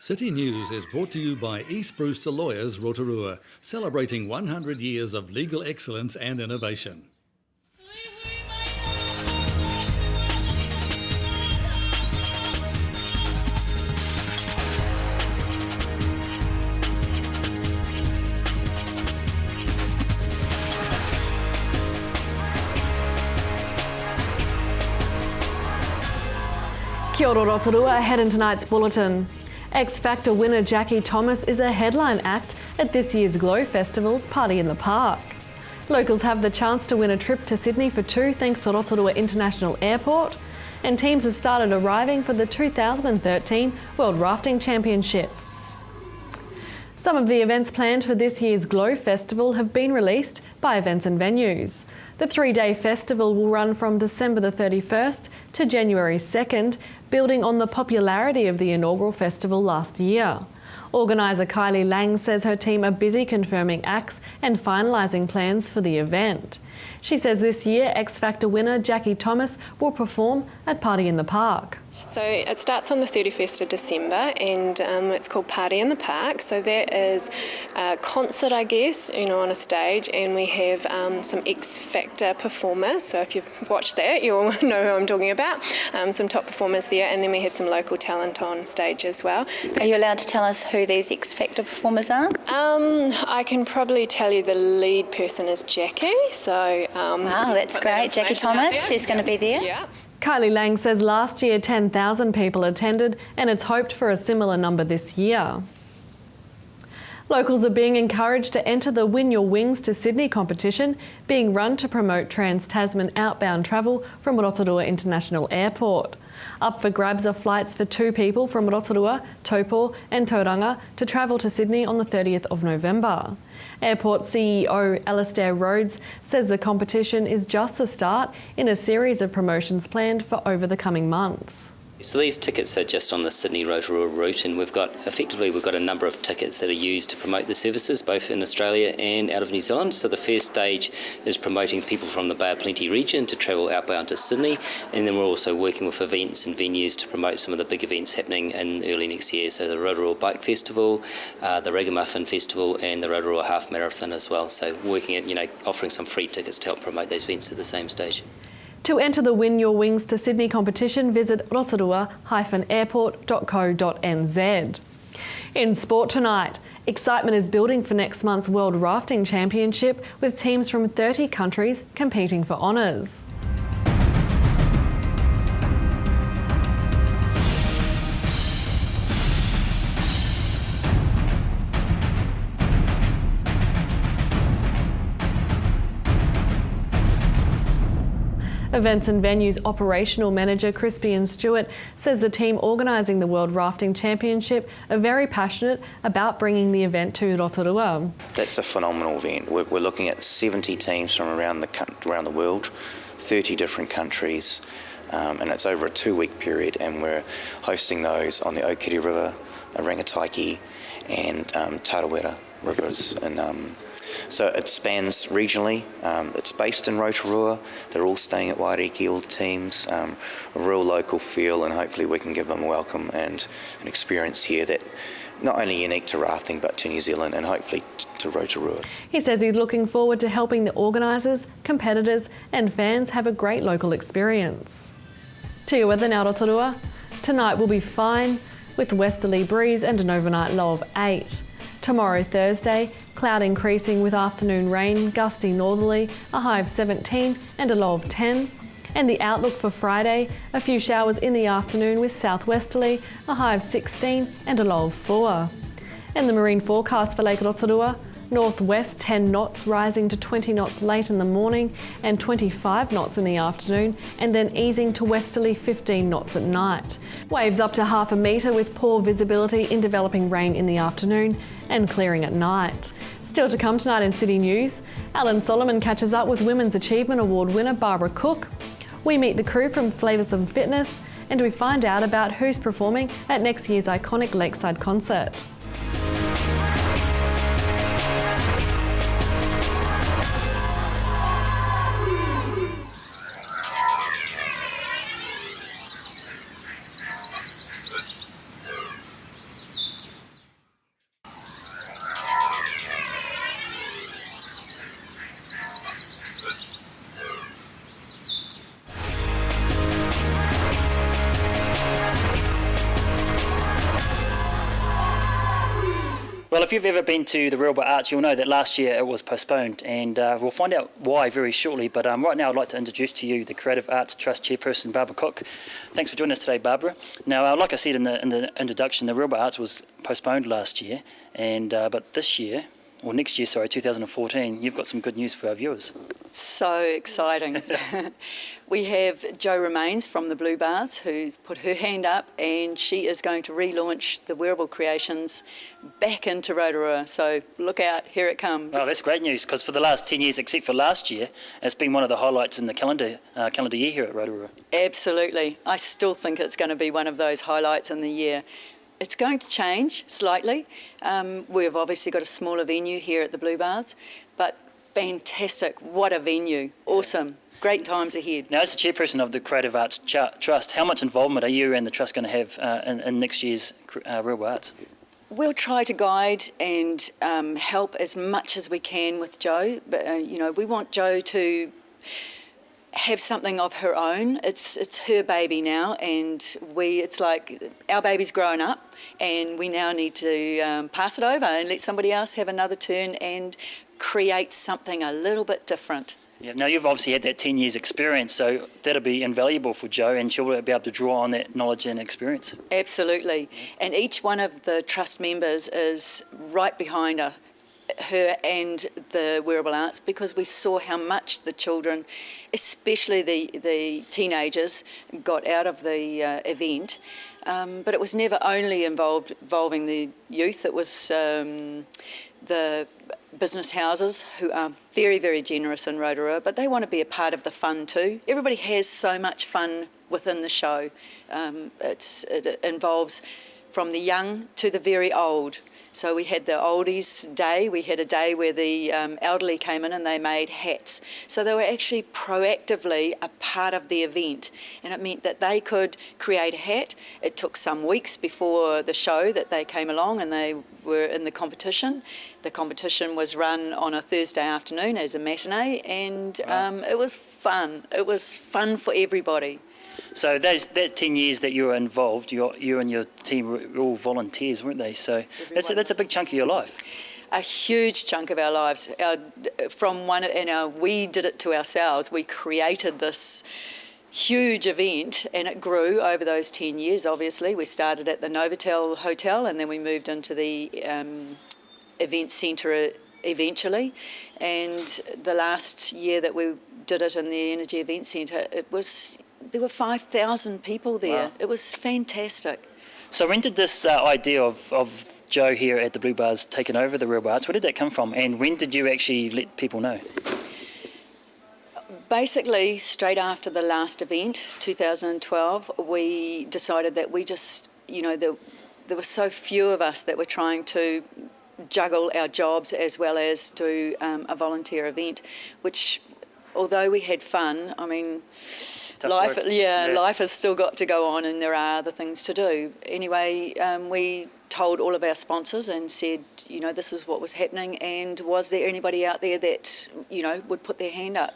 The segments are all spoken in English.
City News is brought to you by East Brewster Lawyers Rotorua, celebrating 100 years of legal excellence and innovation. Kia ora Rotorua, ahead in tonight's bulletin. X Factor winner Jackie Thomas is a headline act at this year's Glow Festival's Party in the Park. Locals have the chance to win a trip to Sydney for two thanks to Rotorua International Airport, and teams have started arriving for the 2013 World Rafting Championship. Some of the events planned for this year's Glow Festival have been released by Events and Venues. The three-day festival will run from December the 31st to January 2nd, building on the popularity of the inaugural festival last year. Organiser Kylie Lang says her team are busy confirming acts and finalising plans for the event. She says this year X Factor winner Jackie Thomas will perform at Party in the Park. So it starts on the 31st of December and it's called Party in the Park. So that is a concert, I guess, on a stage, and we have some X Factor performers. So if you've watched that, you'll know who I'm talking about. Some top performers there, and then we have some local talent on stage as well. Are you allowed to tell us who these X Factor performers are? I can probably tell you the lead person is Jackie. So wow, that's great. Jackie Thomas, she's going to be there. Yeah. Kylie Lang says last year 10,000 people attended and it's hoped for a similar number this year. Locals are being encouraged to enter the Win Your Wings to Sydney competition being run to promote Trans-Tasman outbound travel from Rotorua International Airport. Up for grabs are flights for two people from Rotorua, Taupo and Tauranga to travel to Sydney on the 30th of November. Airport CEO Alastair Rhodes says the competition is just the start in a series of promotions planned for over the coming months. So these tickets are just on the Sydney-Rotorua route, and we've got a number of tickets that are used to promote the services both in Australia and out of New Zealand. So the first stage is promoting people from the Bay of Plenty region to travel outbound to Sydney, and then we're also working with events and venues to promote some of the big events happening in early next year. So the Rotorua Bike Festival, the Ragamuffin Festival and the Rotorua Half Marathon as well. So working at, offering some free tickets to help promote those events at the same stage. To enter the Win Your Wings to Sydney competition, visit rotorua-airport.co.nz. In sport tonight, excitement is building for next month's World Rafting Championship with teams from 30 countries competing for honours. Events and Venues Operational Manager Crispian Stewart says the team organising the World Rafting Championship are very passionate about bringing the event to Rotorua. That's a phenomenal event. We're looking at 70 teams from around the world, 30 different countries, and it's over a 2-week period, and we're hosting those on the Okere River, Rangataiki and Tarawera rivers. And so it spans regionally. It's based in Rotorua. They're all staying at Wairiki, all the teams. A real local feel, and hopefully we can give them a welcome and an experience here that not only unique to rafting but to New Zealand and hopefully to Rotorua. He says he's looking forward to helping the organisers, competitors and fans have a great local experience. To your weather now, Rotorua. Tonight will be fine with a westerly breeze and an overnight low of 8. Tomorrow, Thursday, cloud increasing with afternoon rain, gusty northerly, a high of 17 and a low of 10. And the outlook for Friday, a few showers in the afternoon with southwesterly, a high of 16 and a low of 4. And the marine forecast for Lake Rotorua, northwest 10 knots rising to 20 knots late in the morning and 25 knots in the afternoon, and then easing to westerly 15 knots at night. Waves up to half a metre with poor visibility in developing rain in the afternoon and clearing at night. Still to come tonight in City News, Alan Solomon catches up with Women's Achievement Award winner Barbara Cook. We meet the crew from Flavours of Fitness, and we find out about who's performing at next year's iconic Lakeside concert. Well, if you've ever been to the Rotorua Arts, you'll know that last year it was postponed, and we'll find out why very shortly. But right now I'd like to introduce to you the Creative Arts Trust Chairperson, Barbara Cook. Thanks for joining us today, Barbara. Now, like I said in the introduction, the Rotorua Arts was postponed last year, and but this year, or next year, sorry, 2014, you've got some good news for our viewers. So exciting. We have Jo Remains from the Blue Bars who's put her hand up, and she is going to relaunch the Wearable Creations back into Rotorua. So look out, here it comes. Well, that's great news, because for the last 10 years, except for last year, it's been one of the highlights in the calendar year here at Rotorua. Absolutely. I still think it's going to be one of those highlights in the year. It's going to change slightly. We've obviously got a smaller venue here at the Blue Bars, but fantastic. What a venue. Awesome. Great times ahead. Now, as the chairperson of the Creative Arts Trust, how much involvement are you and the Trust going to have in next year's Rotorua Arts? We'll try to guide and help as much as we can with Jo, but we want Jo to have something of her own. It's her baby now, and it's like our baby's grown up, and we now need to pass it over and let somebody else have another turn and create something a little bit different. Yeah, now you've obviously had that 10 years experience, so that'll be invaluable for Jo, and she'll be able to draw on that knowledge and experience. Absolutely. And each one of the trust members is right behind her and the Wearable Arts, because we saw how much the children, especially the teenagers, got out of the event. But it was never only involving the youth. It was the business houses, who are very, very generous in Rotorua, but they want to be a part of the fun too. Everybody has so much fun within the show. It involves from the young to the very old. So we had the oldies day. We had a day where the elderly came in and they made hats. So they were actually proactively a part of the event, and it meant that they could create a hat. It took some weeks before the show that they came along and they were in the competition. The competition was run on a Thursday afternoon as a matinee, and it was fun. It was fun for everybody. So that 10 years that you were involved, you and your team were all volunteers, weren't they? So that's a big chunk of your life. A huge chunk of our lives. We did it to ourselves. We created this huge event, and it grew over those 10 years, obviously. We started at the Novotel Hotel, and then we moved into the event centre eventually. And the last year that we did it in the Energy Event Centre, there were 5,000 people there. Wow. It was fantastic. So when did this idea of Jo here at the Blue Bars taking over the Rotorua Arts, where did that come from, and when did you actually let people know? Basically, straight after the last event, 2012, we decided that we just, there were so few of us that were trying to juggle our jobs as well as do a volunteer event, which, although we had fun, I mean, life has still got to go on, and there are other things to do. Anyway, we told all of our sponsors and said, this is what was happening, and was there anybody out there that, would put their hand up?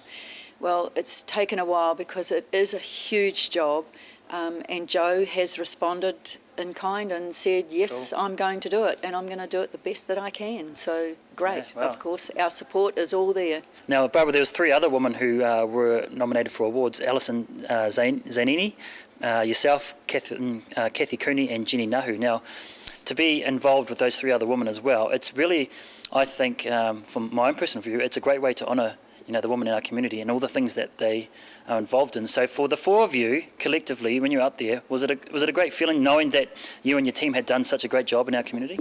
Well, it's taken a while because it is a huge job, and Jo has responded in kind and said, yes, cool. I'm going to do it, and I'm going to do it the best that I can. So great. Yeah, wow. Of course, our support is all there. Now, Barbara, there was 3 other women who were nominated for awards: Alison Zanini, yourself, Kathy Cooney, and Jenny Nahu. Now, to be involved with those 3 other women as well, it's really, I think, from my own personal view, it's a great way to honour the women in our community and all the things that they are involved in. So for the 4 of you collectively, when you were up there, was it a great feeling knowing that you and your team had done such a great job in our community?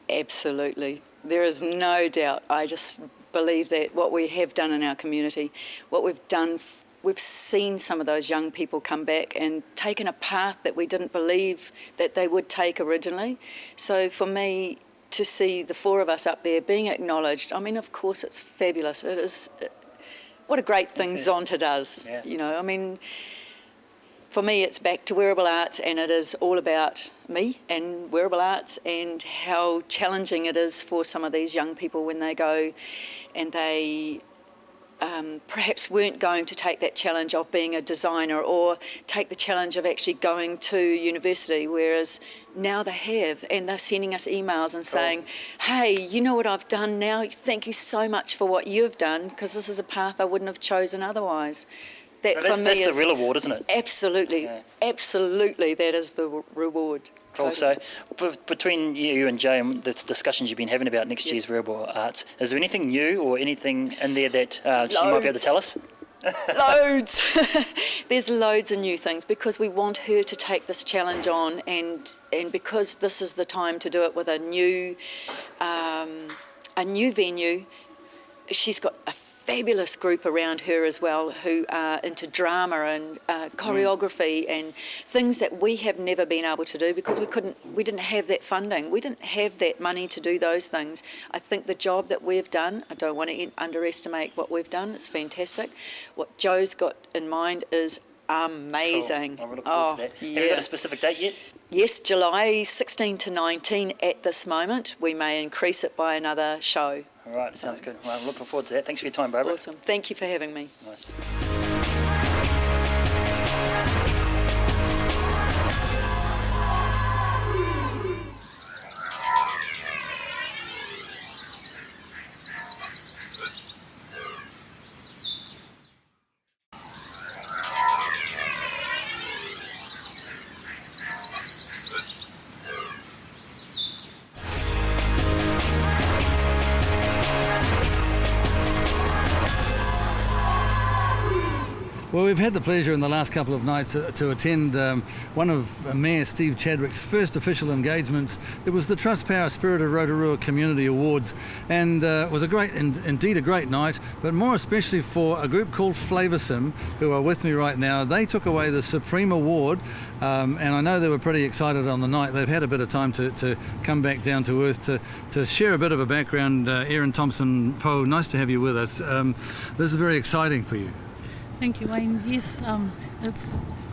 Absolutely. There is no doubt. I just believe that what we have done in our community, what we've done, we've seen some of those young people come back and taken a path that we didn't believe that they would take originally. So for me, to see the 4 of us up there being acknowledged, I mean, of course it's fabulous. It is. What a great thing Zonta does. Yeah. I mean, for me it's back to Wearable Arts, and it is all about me and Wearable Arts and how challenging it is for some of these young people when they go and they perhaps weren't going to take that challenge of being a designer or take the challenge of actually going to university, whereas now they have, and they're sending us emails and saying, hey, you know what I've done now? Thank you so much for what you've done, because this is a path I wouldn't have chosen otherwise. That So for me that's is the real award, isn't it? Absolutely, absolutely, that is the reward. Cool. Totally. So between you and Jay and the discussions you've been having about next year's Wearable Arts, is there anything new or anything in there that she might be able to tell us? Loads. There's loads of new things, because we want her to take this challenge on, and because this is the time to do it with a new venue. She's got a fabulous group around her as well, who are into drama and choreography and things that we have never been able to do, because we didn't have that funding, we didn't have that money to do those things. I think the job that we've done, I don't want to underestimate what we've done, it's fantastic. What Joe's got in mind is amazing. Cool. I look forward to that. Yeah. Have you got a specific date yet? Yes, July 16 to 19 at this moment. We may increase it by another show. All right, sounds good. Well, I'm looking forward to that. Thanks for your time, Barbara. Awesome. Thank you for having me. Nice. Well, we've had the pleasure in the last couple of nights to attend one of Mayor Steve Chadwick's first official engagements. It was the Trust Power Spirit of Rotorua Community Awards, and it was indeed a great night, but more especially for a group called Flavoursome, who are with me right now. They took away the Supreme Award, and I know they were pretty excited on the night. They've had a bit of time to come back down to earth to share a bit of a background. Erin Thompson-Poe, nice to have you with us. This is very exciting for you. Thank you, Wayne. Yes,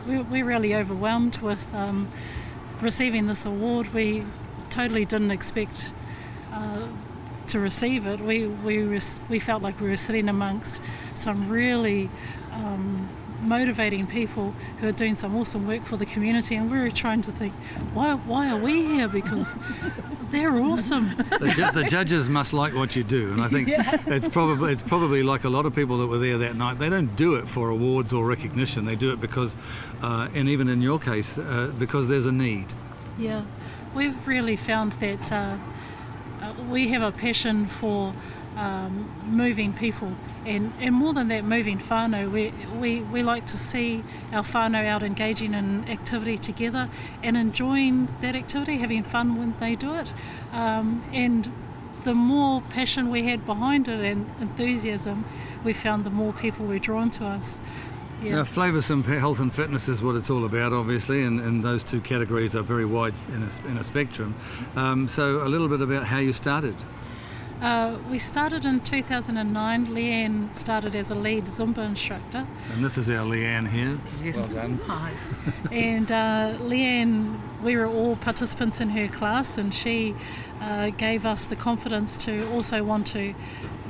we're really overwhelmed with receiving this award. We totally didn't expect to receive it. We felt like we were sitting amongst some really motivating people who are doing some awesome work for the community, and we were trying to think, why are we here? Because they're awesome. The judges must like what you do, and I think it's probably like a lot of people that were there that night. They don't do it for awards or recognition. They do it because, and even in your case, because there's a need. Yeah, we've really found that we have a passion for moving people, and more than that, moving whānau. We like to see our whānau out engaging in activity together and enjoying that activity, having fun when they do it, and the more passion we had behind it and enthusiasm, we found the more people were drawn to us. Now, Flavoursome health and fitness is what it's all about, obviously, and those two categories are very wide in a spectrum. So a little bit about how you started. We started in 2009. Leanne started as a lead Zumba instructor. And this is our Leanne here. Yes. Well done. Hi. And Leanne, we were all participants in her class, and she gave us the confidence to also want to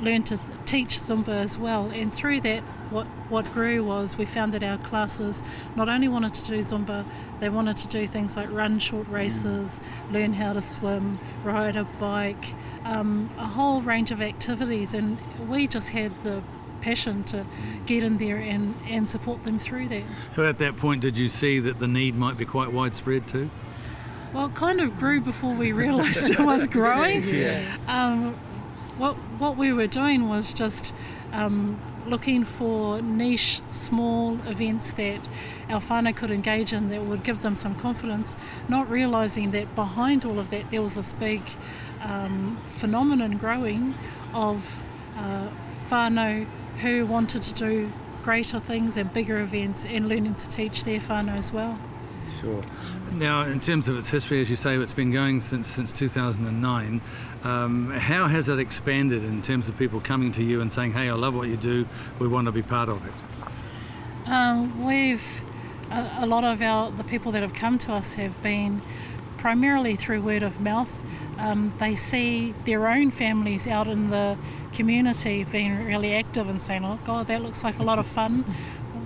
learn to teach Zumba as well. And through that, what grew was we found that our classes not only wanted to do Zumba, they wanted to do things like run short races, learn how to swim, ride a bike, a whole range of activities, and we just had the passion to get in there and support them through that. So at that point, did you see that the need might be quite widespread too? Well, it kind of grew before we realised it was growing. What we were doing was just looking for niche, small events that our whānau could engage in that would give them some confidence, not realising that behind all of that there was this big phenomenon growing of whānau who wanted to do greater things and bigger events and learning to teach their whānau as well. Sure. Now, in terms of its history, as you say, it's been going since 2009. How has it expanded in terms of people coming to you and saying, hey, I love what you do, we want to be part of it? A lot of the people that have come to us have been primarily through word of mouth. They see their own families out in the community being really active and saying, oh God, that looks like a lot of fun.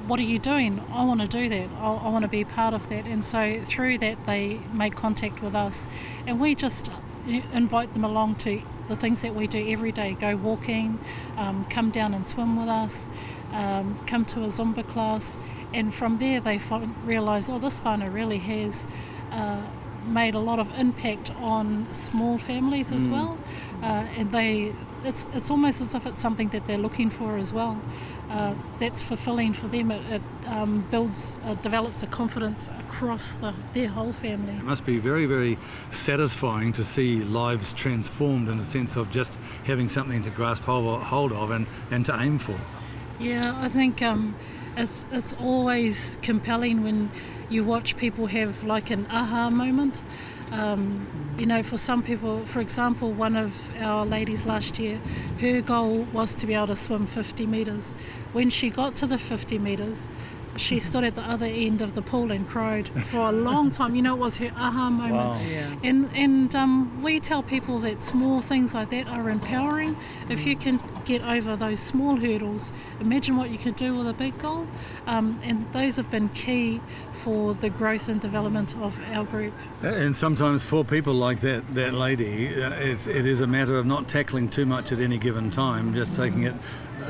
What are you doing? I want to do that. I want to be part of that. And so through that they make contact with us, and we just invite them along to the things that we do every day. Go walking, come down and swim with us, come to a Zumba class, and from there they realise, oh, this whānau really has made a lot of impact on small families as well, and it's almost as if it's something that they're looking for as well. That's fulfilling for them. It develops a confidence across their whole family. It must be very, very satisfying to see lives transformed in the sense of just having something to grasp hold of and to aim for. Yeah, I think it's always compelling when you watch people have like an aha moment. For some people, for example, one of our ladies last year, her goal was to be able to swim 50 metres. When she got to the 50 metres, she stood at the other end of the pool and cried for a long time. It was her aha moment. Wow. Yeah. And we tell people that small things like that are empowering. If you can get over those small hurdles, imagine what you could do with a big goal. And those have been key for the growth and development of our group. And sometimes for people like that lady, it is a matter of not tackling too much at any given time, just taking it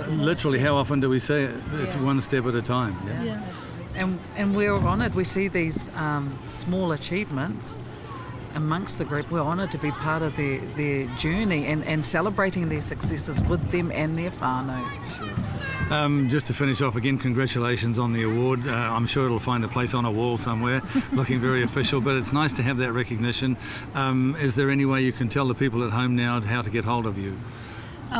literally. How often do we say it? It's one step at a time. Yeah. And we're honoured. We see these small achievements amongst the group. We're honoured to be part of their journey and celebrating their successes with them and their whānau. Just to finish off again, congratulations on the award. I'm sure it'll find a place on a wall somewhere, looking very official, but it's nice to have that recognition. Is there any way you can tell the people at home now how to get hold of you?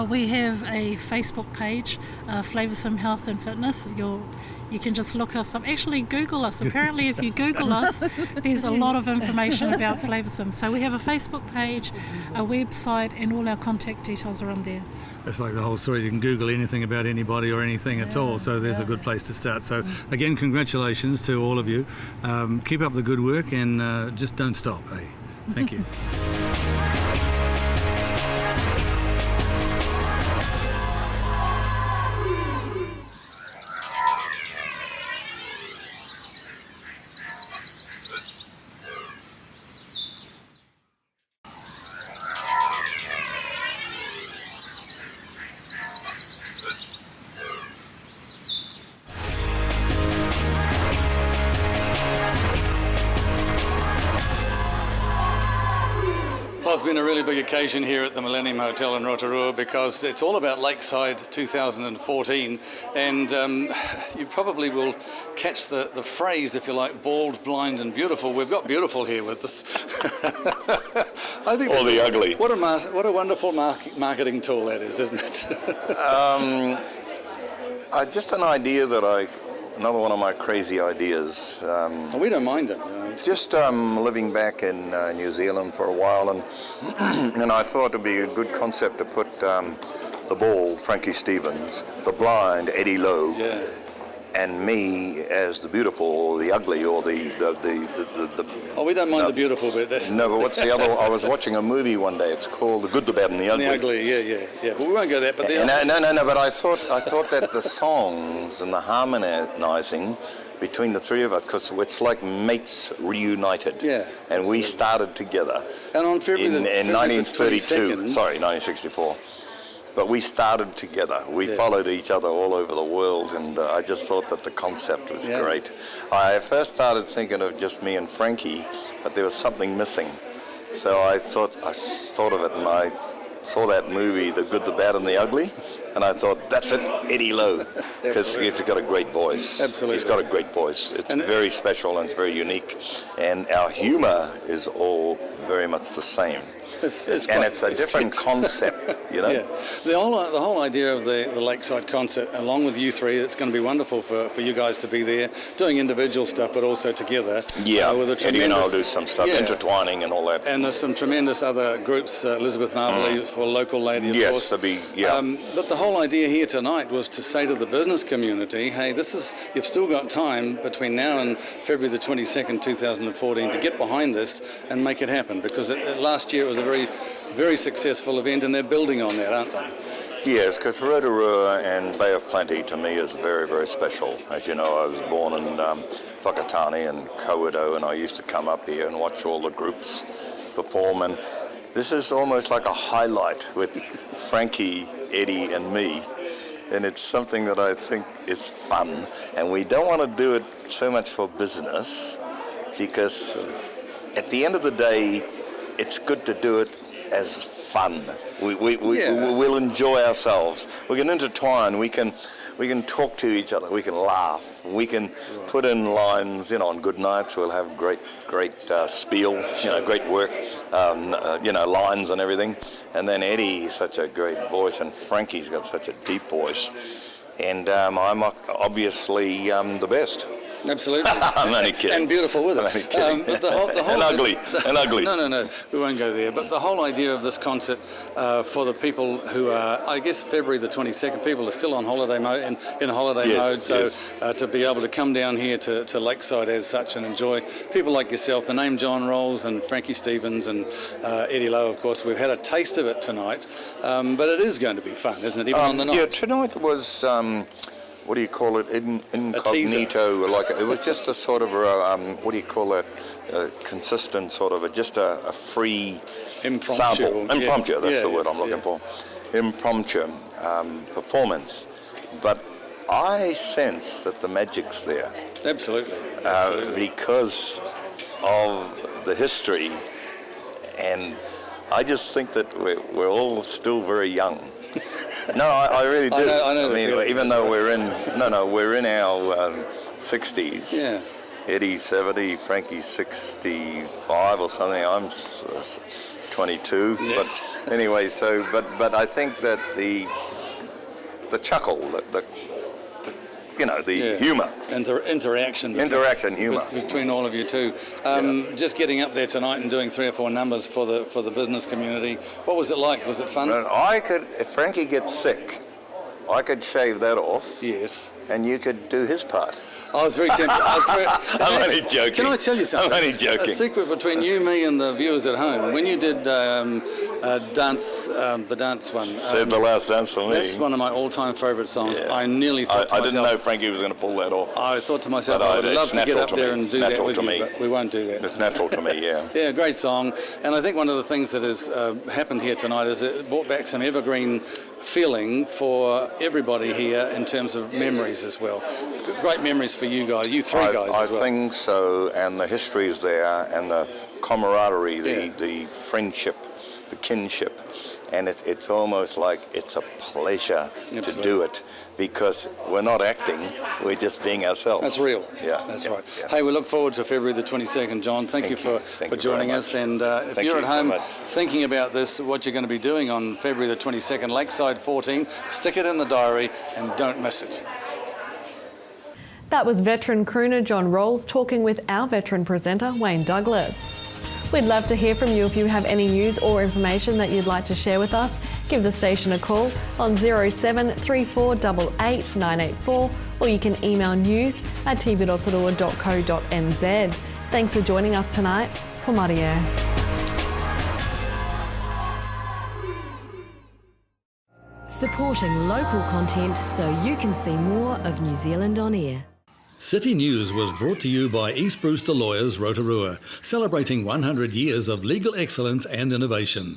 We have a Facebook page, Flavoursome Health and Fitness. You can just look us up. Actually, Google us. Apparently, if you Google us, there's a lot of information about Flavoursome. So we have a Facebook page, a website, and all our contact details are on there. It's like the whole story. You can Google anything about anybody or anything at all, so there's a good place to start. So again, congratulations to all of you. Keep up the good work and just don't stop. Hey, thank you. Well, it's been a really big occasion here at the Millennium Hotel in Rotorua because it's all about Lakeside 2014, and you probably will catch the phrase, if you like, bald, blind and beautiful. We've got beautiful here with us. I think or the ugly. What a wonderful marketing tool that is, isn't it? Just an idea another one of my crazy ideas. We don't mind them. Just living back in New Zealand for a while, and and I thought it'd be a good concept to put the bald, Frankie Stevens, the blind, Eddie Lowe, and me as the beautiful or the ugly or the Oh, we don't mind the beautiful bit. No, but what's the other? I was watching a movie one day. It's called The Good, the Bad, and the Ugly. The ugly, yeah. But we won't go there. But no. But I thought that the songs and the harmonising between the three of us, because it's like mates reunited. Yeah. And absolutely. We started together. And on February in 1932. Sorry, 1964. But we started together. We followed each other all over the world, and I just thought that the concept was great. I first started thinking of just me and Frankie, but there was something missing. So I thought of it, and I saw that movie, The Good, the Bad, and the Ugly, and I thought, that's it, Eddie Lowe, because he's got a great voice. Absolutely. He's got a great voice. It's very special and it's very unique, and our humour is all very much the same. It's a different concept, you know. Yeah, the whole idea of the lakeside concert, along with you three, it's going to be wonderful for you guys to be there, doing individual stuff, but also together. Yeah, with a Eddie and I'll do some stuff, intertwining and all that. And there's some tremendous other groups, Elizabeth Marbley for Local Lady, of course. But the whole idea here tonight was to say to the business community, hey, you've still got time between now and February the 22nd, 2014 to get behind this and make it happen, because last year it was a very, very successful event and they're building on that, aren't they? Yes, because Rotorua and Bay of Plenty to me is very, very special. As you know, I was born in Whakatane and Kawido, and I used to come up here and watch all the groups perform, and this is almost like a highlight with Frankie, Eddie and me, and it's something that I think is fun, and we don't want to do it so much for business, because at the end of the day it's good to do it as fun. We'll enjoy ourselves. We can intertwine. We can talk to each other. We can laugh. We can put in lines. On good nights we'll have great spiel. Great work. Lines and everything. And then Eddie's such a great voice, and Frankie's got such a deep voice. And I'm obviously the best. Absolutely. I'm only kidding. And beautiful with it. I'm only kidding. But the whole and ugly. No, we won't go there. But the whole idea of this concert for the people who are, I guess, February the 22nd, people are still on holiday mode, in holiday mode. So to be able to come down here to Lakeside as such and enjoy people like yourself, the name John Rolls and Frankie Stevens and Eddie Lowe, of course. We've had a taste of it tonight, but it is going to be fun, isn't it? Even on the night. Yeah, tonight was. What do you call it? Incognito. It was just a sort of what do you call that? Consistent sort of just a free sample. Impromptu. That's the word I'm looking for. Impromptu performance. But I sense that the magic's there. Absolutely. Because of the history, and I just think that we're all still very young. No, I really do. I know even though we're in our 60s. Yeah. Eddie's 70, Frankie's 65 or something. I'm 22. Yes. But anyway, but I think that the chuckle, the humour. Interaction, humour. Between all of you too. Just getting up there tonight and doing 3 or 4 numbers for the business community. What was it like? Was it fun? If Frankie gets sick, I could shave that off. Yes. And you could do his part. I was very tempted. I'm only joking. Can I tell you something? I'm only joking. A secret between you, me, and the viewers at home. When you did dance, the dance one. Said the last dance for me. That's one of my all-time favourite songs. Yeah. I nearly thought to myself. I didn't know Frankie was going to pull that off. I thought to myself, I would love to get up there and do that with you, but we won't do that. It's natural to me, yeah. Yeah, great song. And I think one of the things that has happened here tonight is it brought back some evergreen feeling for everybody here in terms of memories as well. Great memories for you guys, you three guys as well. I think so, and the history is there, and the camaraderie, the friendship, the kinship, and it's almost like it's a pleasure to do it, because we're not acting, we're just being ourselves. That's real. Yeah. That's right. Yeah. Hey, we look forward to February the 22nd, John. Thank you for joining us. And if you're at home thinking about this, what you're going to be doing on February the 22nd, Lakeside 14, stick it in the diary and don't miss it. That was veteran crooner John Rolls talking with our veteran presenter, Wayne Douglas. We'd love to hear from you if you have any news or information that you'd like to share with us. Give the station a call on 073488 984, or you can email news@tv-rotorua.co.nz. Thanks for joining us tonight. Ko Maria. Supporting local content so you can see more of New Zealand on air. City News was brought to you by East Brewster Lawyers Rotorua, celebrating 100 years of legal excellence and innovation.